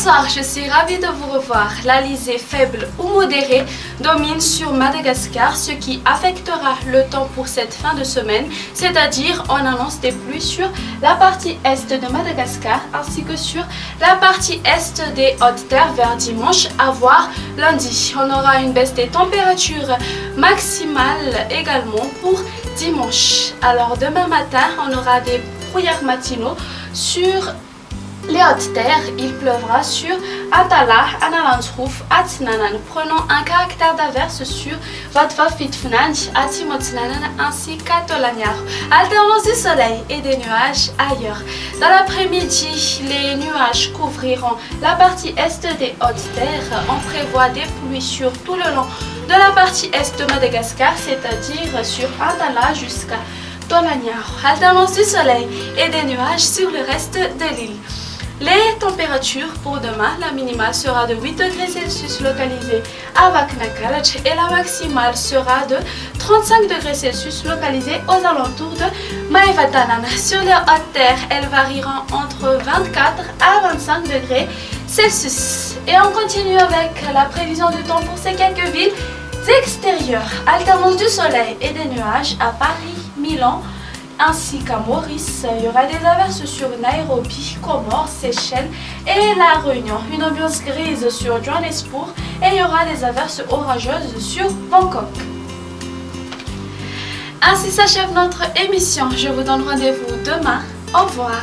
Bonsoir, je suis ravie de vous revoir. L'Alizé faible ou modérée domine sur Madagascar, ce qui affectera le temps pour cette fin de semaine, c'est-à-dire on annonce des pluies sur la partie est de Madagascar ainsi que sur la partie est des Hautes-Terres vers dimanche, à voir lundi. On aura une baisse des températures maximales également pour dimanche. Alors demain matin, on aura des brouillards matinaux sur les Hautes-Terres. Il pleuvra sur Atala, Analandsroof, Atnanan, prenant un caractère d'averse sur Vatva Fitfnanj, Atimotnanan ainsi qu'à Tolanyar. Alternance du soleil et des nuages ailleurs. Dans l'après-midi, les nuages couvriront la partie est des Hautes-Terres. On prévoit des pluies sur tout le long de la partie est de Madagascar, c'est-à-dire sur Atala jusqu'à Tolanyar. Alternance du soleil et des nuages sur le reste de l'île. Les températures pour demain, la minimale sera de 8 degrés Celsius localisée à Vaknakalach et la maximale sera de 35 degrés Celsius localisée aux alentours de Maevatanan. Sur les Hautes-Terres, elles varieront entre 24 à 25 degrés Celsius. Et on continue avec la prévision du temps pour ces quelques villes extérieures. Alternance du soleil et des nuages à Paris, Milan, ainsi qu'à Maurice. Il y aura des averses sur Nairobi, Comores, Seychelles et La Réunion. Une ambiance grise sur Johannesburg et il y aura des averses orageuses sur Bangkok. Ainsi s'achève notre émission. Je vous donne rendez-vous demain. Au revoir.